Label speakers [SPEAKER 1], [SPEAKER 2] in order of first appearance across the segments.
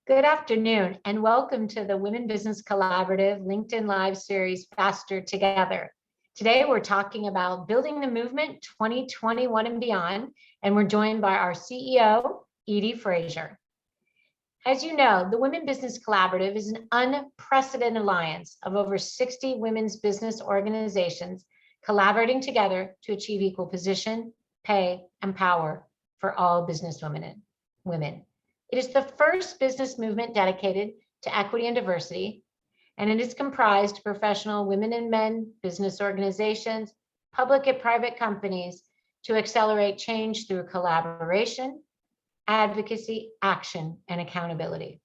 [SPEAKER 1] Good afternoon, and welcome to the Women Business Collaborative LinkedIn Live series, Faster Together. Today, we're talking about building the movement 2021 and beyond, and we're joined by our CEO, Edie Fraser. As you know, the Women Business Collaborative is an unprecedented alliance of over 60 women's business organizations collaborating together to achieve equal position, pay, and power for all business women. It is the first business movement dedicated to equity and diversity, and it is comprised of professional women and men, business organizations, public and private companies to accelerate change through collaboration, advocacy, action, and accountability.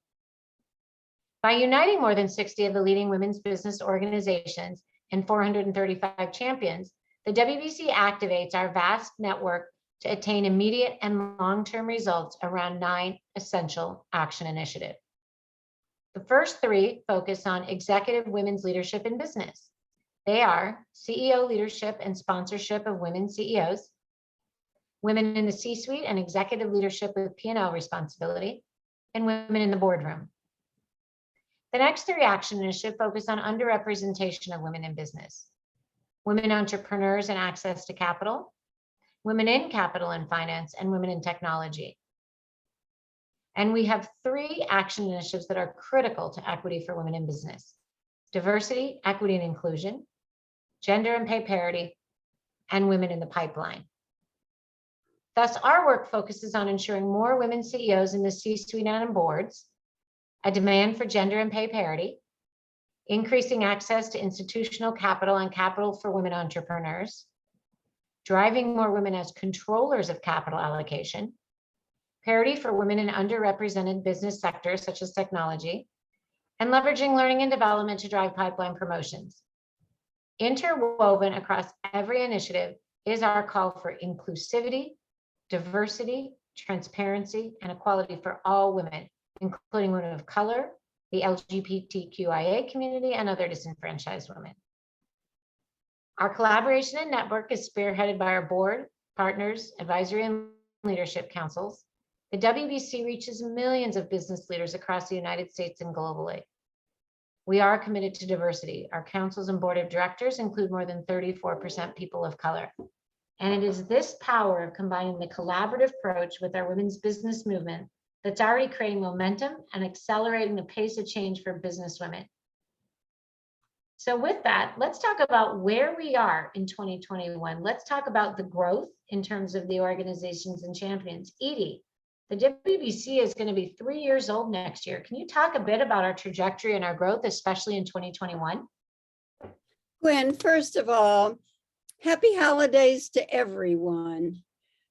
[SPEAKER 1] By uniting more than 60 of the leading women's business organizations and 435 champions, the WBC activates our vast network to attain immediate and long-term results around 9 essential action initiatives. The first 3 focus on executive women's leadership in business. They are CEO leadership and sponsorship of women CEOs, women in the C-suite and executive leadership with P&L responsibility, and women in the boardroom. The next 3 action initiatives focus on underrepresentation of women in business, women entrepreneurs and access to capital, women in capital and finance, and women in technology. And we have 3 action initiatives that are critical to equity for women in business: diversity, equity, and inclusion, gender and pay parity, and women in the pipeline. Thus, our work focuses on ensuring more women CEOs in the C-suite and on boards, a demand for gender and pay parity, increasing access to institutional capital and capital for women entrepreneurs, driving more women as controllers of capital allocation, parity for women in underrepresented business sectors such as technology, and leveraging learning and development to drive pipeline promotions. Interwoven across every initiative is our call for inclusivity, diversity, transparency, and equality for all women, including women of color, the LGBTQIA community, and other disenfranchised women. Our collaboration and network is spearheaded by our board, partners, advisory, and leadership councils. The WBC reaches millions of business leaders across the United States and globally. We are committed to diversity. Our councils and board of directors include more than 34% people of color. And it is this power of combining the collaborative approach with our women's business movement that's already creating momentum and accelerating the pace of change for business women. So with that, let's talk about where we are in 2021. Let's talk about the growth in terms of the organizations and champions. Edie, the WBC is going to be 3 years old next year. Can you talk a bit about our trajectory and our growth, especially in 2021?
[SPEAKER 2] Gwen, first of all, happy holidays to everyone.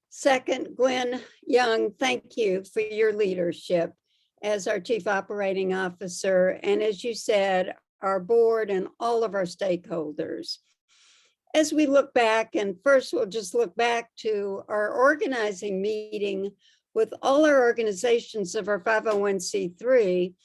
[SPEAKER 2] Second, Gwen Young, thank you for your leadership as our Chief Operating Officer. And as you said, our board and all of our stakeholders. As we look back, and first we'll just look back to our organizing meeting with all our organizations of our 501c3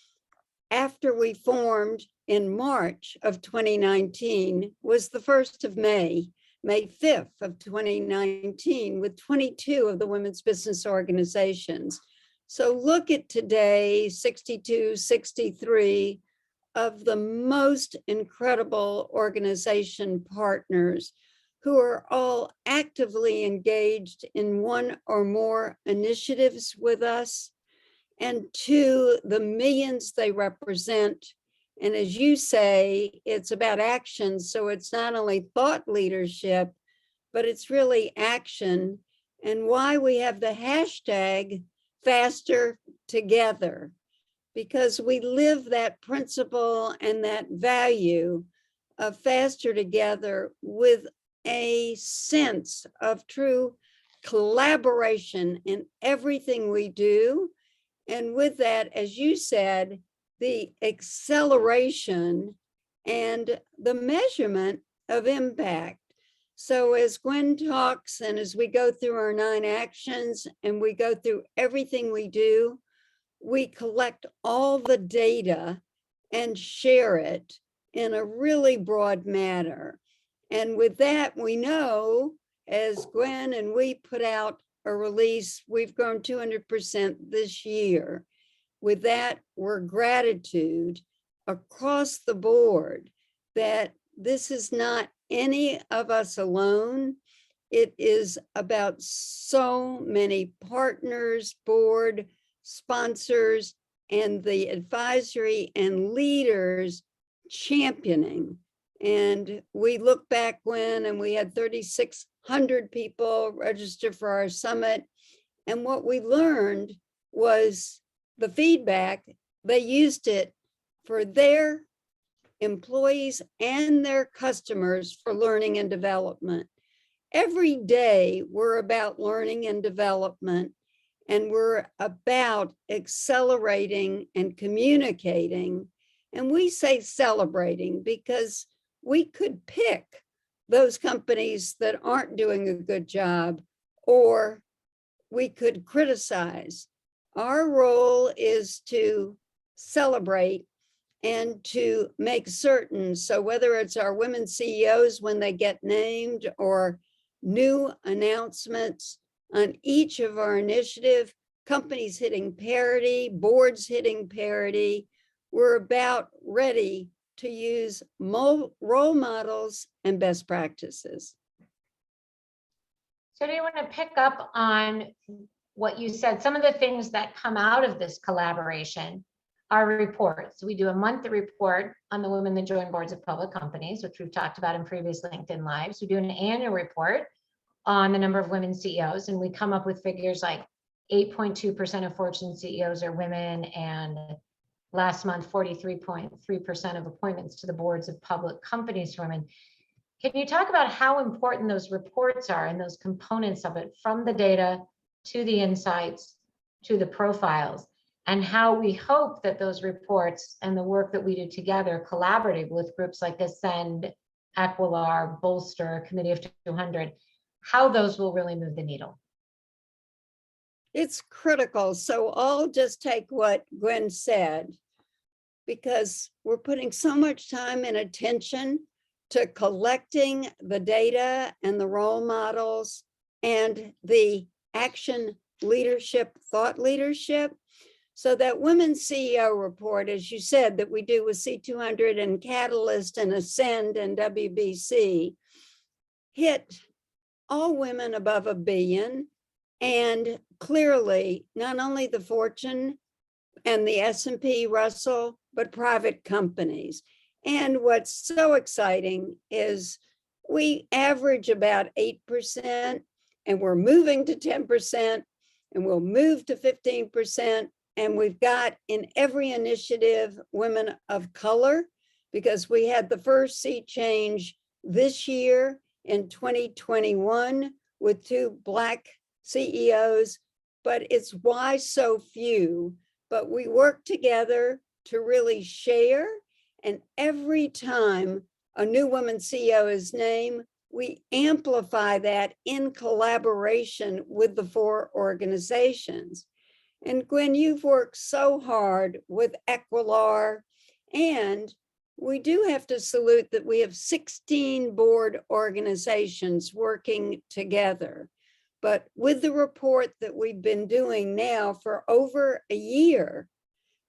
[SPEAKER 2] after we formed in March of 2019 was the 1st of May 5th of 2019, with 22 of the women's business organizations. So look at today, 62, 63 of the most incredible organization partners who are all actively engaged in one or more initiatives with us, and 2, the millions they represent. And as you say, it's about action. So it's not only thought leadership, but it's really action. And why we have the hashtag Faster Together, because we live that principle and that value of faster together with a sense of true collaboration in everything we do. And with that, as you said, the acceleration and the measurement of impact. So as Gwen talks, and as we go through our 9 actions and we go through everything we do, we collect all the data and share it in a really broad manner. And with that, we know, as Gwen and we put out a release, we've grown 200% this year. with that were gratitude across the board, that this is not any of us alone. It is about so many partners, board, sponsors, and the advisory and leaders championing. And we look back when, and we had 3,600 people register for our summit. And what we learned was the feedback, they used it for their employees and their customers for learning and development. Every day we're about learning and development, and we're about accelerating and communicating. And we say celebrating because we could pick those companies that aren't doing a good job, or we could criticize. Our role is to celebrate and to make certain, so whether it's our women CEOs when they get named, or new announcements on each of our initiative, companies hitting parity, boards hitting parity, we're about ready to use role models and best practices.
[SPEAKER 1] So do you want to pick up on what you said? Some of the things that come out of this collaboration are reports. We do a monthly report on the women that join boards of public companies, which we've talked about in previous LinkedIn Lives. We do an annual report on the number of women CEOs, and we come up with figures like 8.2% of Fortune CEOs are women, and last month, 43.3% of appointments to the boards of public companies are women. Can you talk about how important those reports are and those components of it, from the data to the insights to the profiles, and how we hope that those reports and the work that we do together collaborative with groups like Ascend, Equilar, Bolster, Committee of 200, how those will really move the needle?
[SPEAKER 2] It's critical. So I'll just take what Gwen said, because we're putting so much time and attention to collecting the data and the role models and the action leadership, thought leadership. So that Women CEO report, as you said, that we do with C200 and Catalyst and Ascend and WBC, hit all women above $1 billion, and clearly not only the Fortune and the S&P Russell, but private companies. And what's so exciting is we average about 8%, and we're moving to 10%, and we'll move to 15%. And we've got in every initiative women of color, because we had the first sea change this year in 2021 with 2 Black CEOs, but it's why so few. But we work together to really share. And every time a new woman CEO is named, we amplify that in collaboration with the 4 organizations. And Gwen, you've worked so hard with Equilar, and we do have to salute that we have 16 board organizations working together. But with the report that we've been doing now for over a year,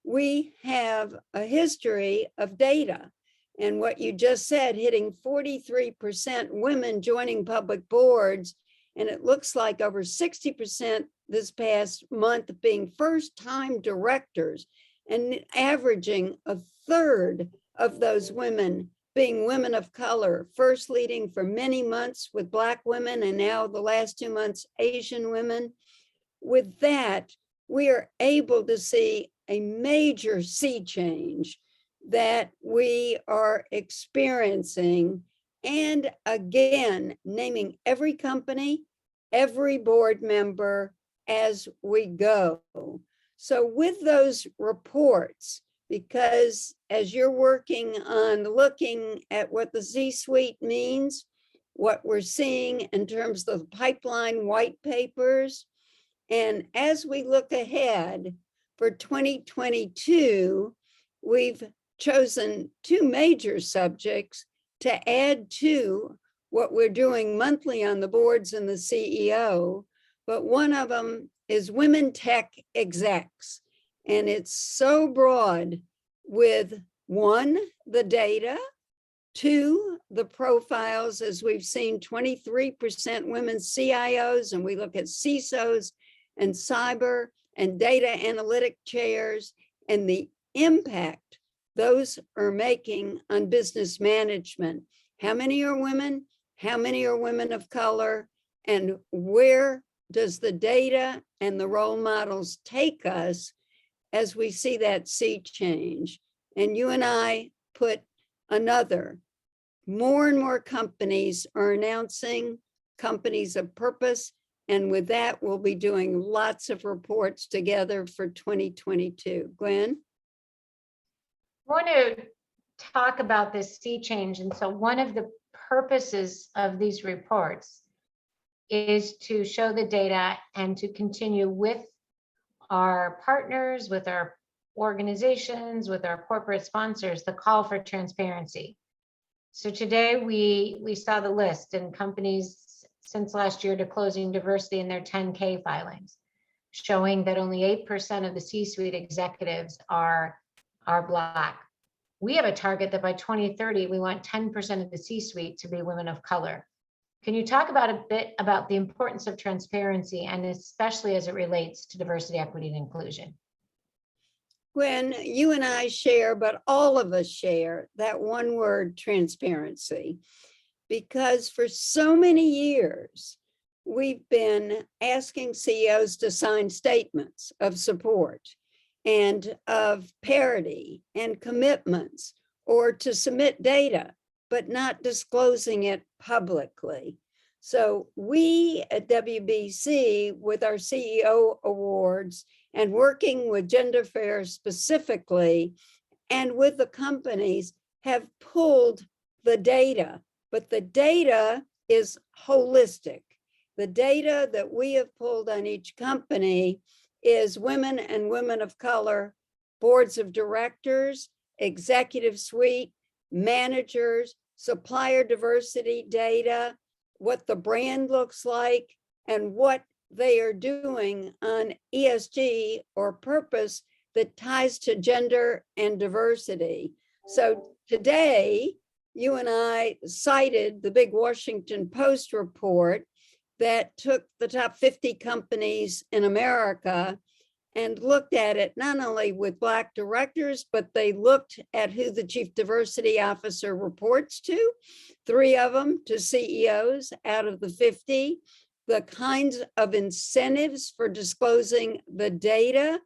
[SPEAKER 2] we have a history of data. And what you just said, hitting 43% women joining public boards, and it looks like over 60% this past month being first-time directors, and averaging 1/3 of those women being women of color, first leading for many months with Black women, and now the last 2 months, Asian women. With that, we are able to see a major sea change that we are experiencing. And again, naming every company, every board member as we go. So with those reports, because as you're working on looking at what the C-suite means, what we're seeing in terms of the pipeline white papers, and as we look ahead for 2022, we've chosen 2 major subjects to add to what we're doing monthly on the boards and the CEO, but one of them is women tech execs. And it's so broad with one, the data, two, the profiles, as we've seen 23% women CIOs, and we look at CISOs and cyber and data analytic chairs and the impact those are making on business management. How many are women? How many are women of color? And where does the data and the role models take us as we see that sea change? And you and I put another, more and more companies are announcing companies of purpose. And with that, we'll be doing lots of reports together for 2022. Gwen?
[SPEAKER 1] I want to talk about this sea change. And so one of the purposes of these reports is to show the data and to continue with our partners, with our organizations, with our corporate sponsors, the call for transparency. So today we saw the list, and companies since last year disclosing diversity in their 10K filings, showing that only 8% of the C-suite executives are Black. We have a target that by 2030, we want 10% of the C-suite to be women of color. Can you talk about a bit about the importance of transparency, and especially as it relates to diversity, equity, and inclusion?
[SPEAKER 2] Gwen, you and I share, but all of us share that one word, transparency, because for so many years, we've been asking CEOs to sign statements of support and of parity and commitments, or to submit data, but not disclosing it publicly. So we at WBC, with our CEO awards and working with Gender Fair specifically, and with the companies, have pulled the data, but the data is holistic. The data that we have pulled on each company is women and women of color, boards of directors, executive suite, managers, supplier diversity data, what the brand looks like, and what they are doing on ESG or purpose that ties to gender and diversity. So today, you and I cited the big Washington Post report that took the top 50 companies in America and looked at it not only with Black directors, but they looked at who the chief diversity officer reports to, 3 of them to CEOs out of the 50, the kinds of incentives for disclosing the data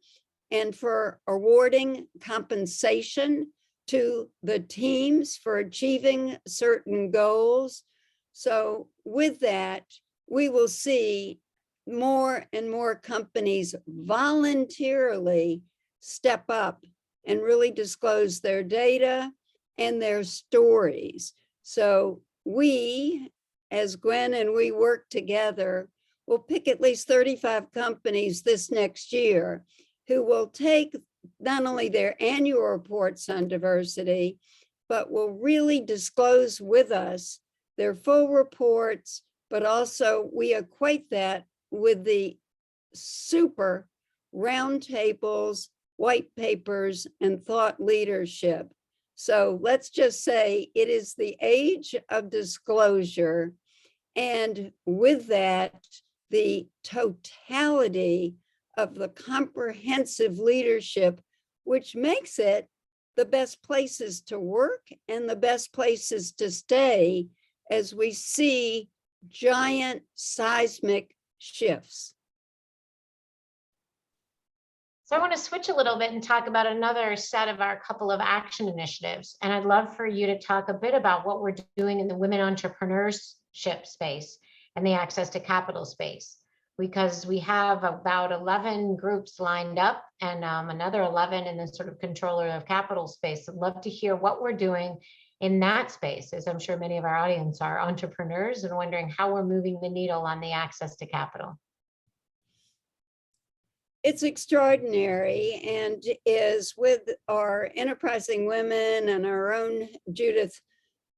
[SPEAKER 2] and for awarding compensation to the teams for achieving certain goals. So with that, we will see more and more companies voluntarily step up and really disclose their data and their stories. So we, as Gwen and we work together, will pick at least 35 companies this next year who will take not only their annual reports on diversity, but will really disclose with us their full reports, but also we equate that with the super roundtables, white papers, and thought leadership. So let's just say it is the age of disclosure. And with that, the totality of the comprehensive leadership, which makes it the best places to work and the best places to stay as we see giant seismic shifts.
[SPEAKER 1] So I want to switch a little bit and talk about another set of our couple of action initiatives. And I'd love for you to talk a bit about what we're doing in the women entrepreneurship space and the access to capital space, because we have about 11 groups lined up and another 11 in the sort of controller of capital space. I'd love to hear what we're doing in that space, as I'm sure many of our audience are entrepreneurs and wondering how we're moving the needle on the access to capital.
[SPEAKER 2] It's extraordinary, and is with our enterprising women and our own Judith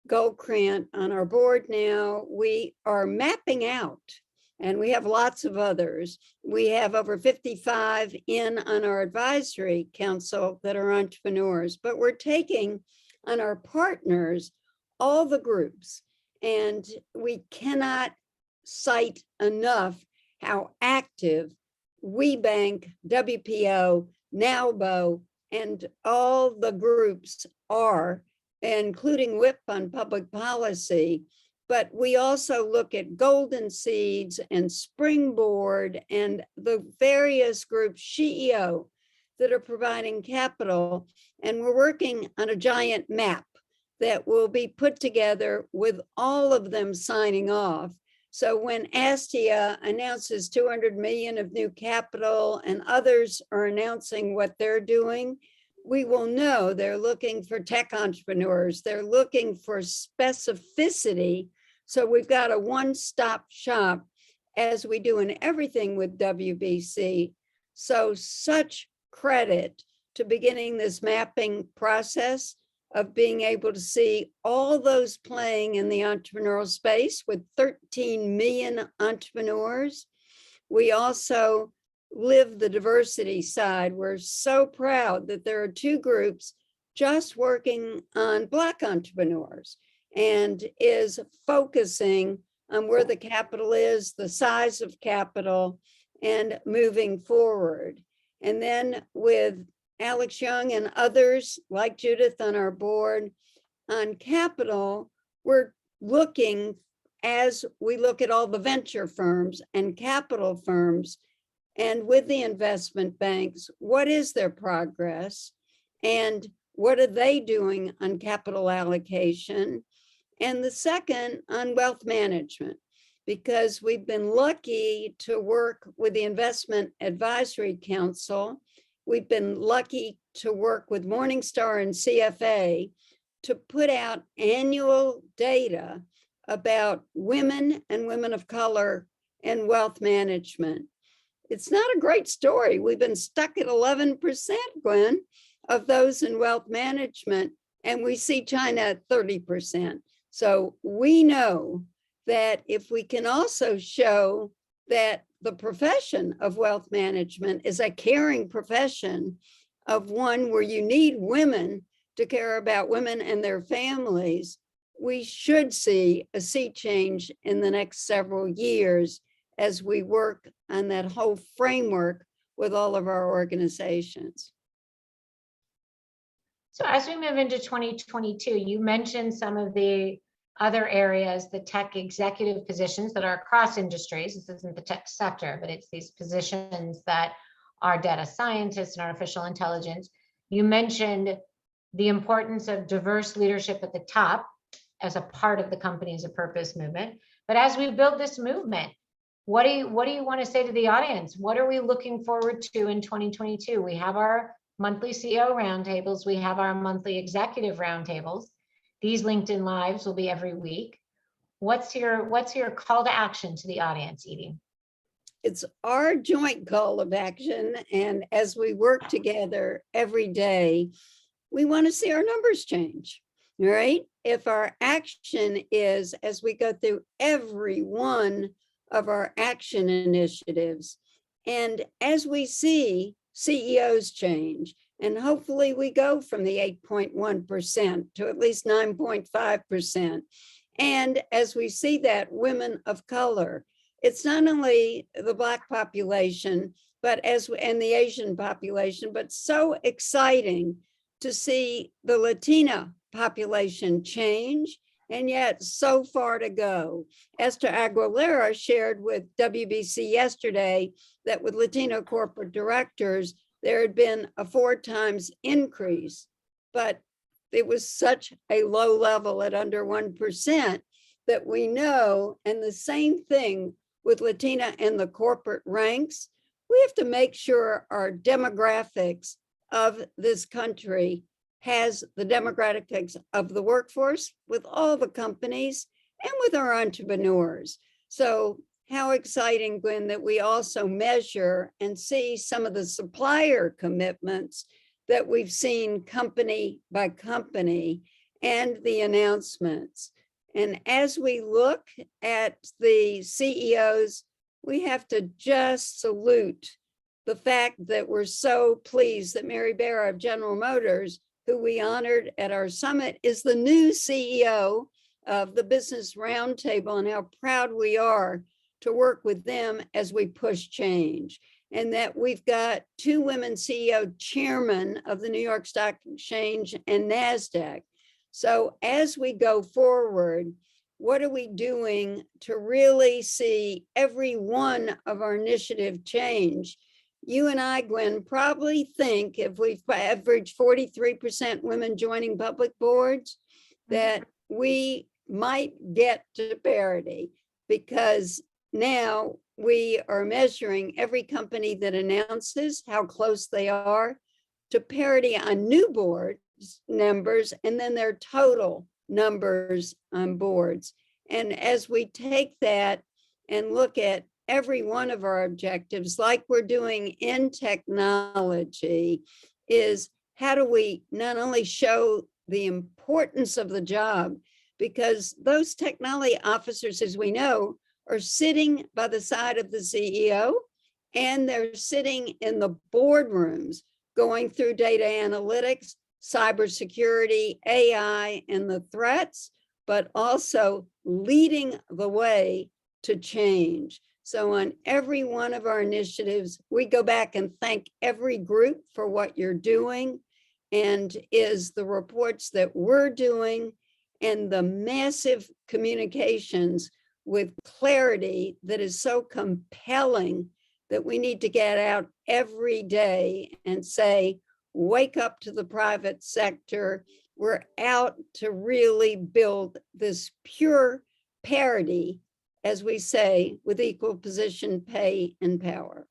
[SPEAKER 2] Goldkrant on our board now, we are mapping out And we have lots of others. We have over 55 on our advisory council that are entrepreneurs, but we're taking on our partners all the groups. And we cannot cite enough how active WeBank, WPO, NowBo, and all the groups are, including WIP on public policy. But we also look at Golden Seeds and Springboard and the various groups, CEO, that are providing capital. And we're working on a giant map that will be put together with all of them signing off. So when Astia announces 200 million of new capital and others are announcing what they're doing, we will know they're looking for tech entrepreneurs. They're looking for specificity. So we've got a one-stop shop, as we do in everything with WBC. So such credit to beginning this mapping process of being able to see all those playing in the entrepreneurial space with 13 million entrepreneurs. We also live the diversity side. We're so proud that there are two groups just working on Black entrepreneurs and is focusing on where the capital is, the size of capital, and moving forward. And then with Alex Young and others like Judith on our board on capital, we're looking, as we look at all the venture firms and capital firms, and with the investment banks, what is their progress and what are they doing on capital allocation? And the second on wealth management, because we've been lucky to work with the Investment Advisory Council. We've been lucky to work with Morningstar and CFA to put out annual data about women and women of color and wealth management. It's not a great story. We've been stuck at 11%, Gwen, of those in wealth management, and we see China at 30%. So we know that if we can also show that the profession of wealth management is a caring profession, of one where you need women to care about women and their families, we should see a sea change in the next several years as we work on that whole framework with all of our organizations.
[SPEAKER 1] So as we move into 2022, you mentioned some of the other areas, the tech executive positions that are across industries. This isn't the tech sector, but it's these positions that are data scientists and artificial intelligence. You mentioned the importance of diverse leadership at the top as a part of the company as a purpose movement. But as we build this movement, what do you want to say to the audience? What are we looking forward to in 2022? We have our monthly CEO roundtables. We have our monthly executive roundtables. These LinkedIn Lives will be every week. What's your call to action to the audience, Edie?
[SPEAKER 2] It's our joint call of action. And as we work together every day, we want to see our numbers change, right? If our action is, as we go through every one of our action initiatives, and as we see CEOs change, and hopefully we go from the 8.1% to at least 9.5%. And as we see that women of color, it's not only the Black population, but and the Asian population, but so exciting to see the Latina population change, and yet so far to go. Esther Aguilera shared with WBC yesterday that with Latino corporate directors, there had been a 4 times increase, but it was such a low level at under 1% that we know, and the same thing with Latina in the corporate ranks, we have to make sure our demographics of this country has the demographics of the workforce with all the companies and with our entrepreneurs. So how exciting, Gwen, that we also measure and see some of the supplier commitments that we've seen company by company and the announcements. And as we look at the CEOs we have to just salute the fact that we're so pleased that Mary Barra of General Motors, who we honored at our summit, is the new CEO of the Business Roundtable, and how proud we are to work with them as we push change. And that we've got 2 women CEO chairmen of the New York Stock Exchange and NASDAQ. So as we go forward, what are we doing to really see every one of our initiative change? You and I, Gwen, probably think if we've averaged 43% women joining public boards, that we might get to parity, because now we are measuring every company that announces how close they are to parity on new board numbers, and then their total numbers on boards. And as we take that and look at every one of our objectives, like we're doing in technology, is how do we not only show the importance of the job, because those technology officers, as we know, are sitting by the side of the CEO, and they're sitting in the boardrooms going through data analytics, cybersecurity, AI, and the threats, but also leading the way to change. So on every one of our initiatives, we go back and thank every group for what you're doing, and is the reports that we're doing and the massive communications with clarity that is so compelling that we need to get out every day and say, wake up to the private sector. We're out to really build this pure parity, as we say, with equal position, pay, and power.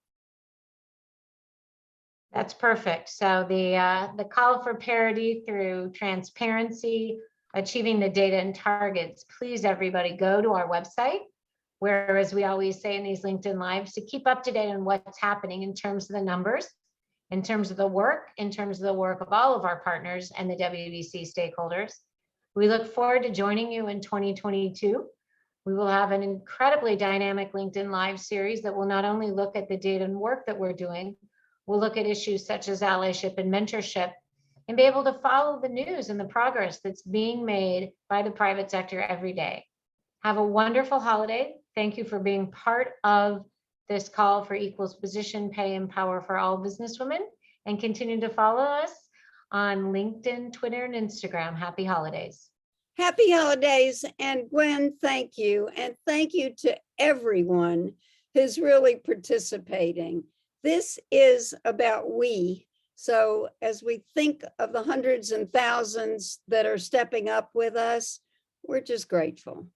[SPEAKER 1] That's perfect. So the call for parity through transparency, achieving the data and targets. Please, everybody, go to our website, where, as we always say in these LinkedIn Lives, to keep up to date on what's happening in terms of the numbers, in terms of the work, in terms of the work of all of our partners and the WBC stakeholders. We look forward to joining you in 2022. We will have an incredibly dynamic LinkedIn Live series that will not only look at the data and work that we're doing, we'll look at issues such as allyship and mentorship, and be able to follow the news and the progress that's being made by the private sector every day. Have a wonderful holiday. Thank you for being part of this call for equal position, pay, and power for all businesswomen, and continue to follow us on LinkedIn, Twitter, and Instagram. Happy holidays.
[SPEAKER 2] Happy holidays. And Gwen, thank you. And thank you to everyone who's really participating. This is about we. So as we think of the hundreds and thousands that are stepping up with us, we're just grateful.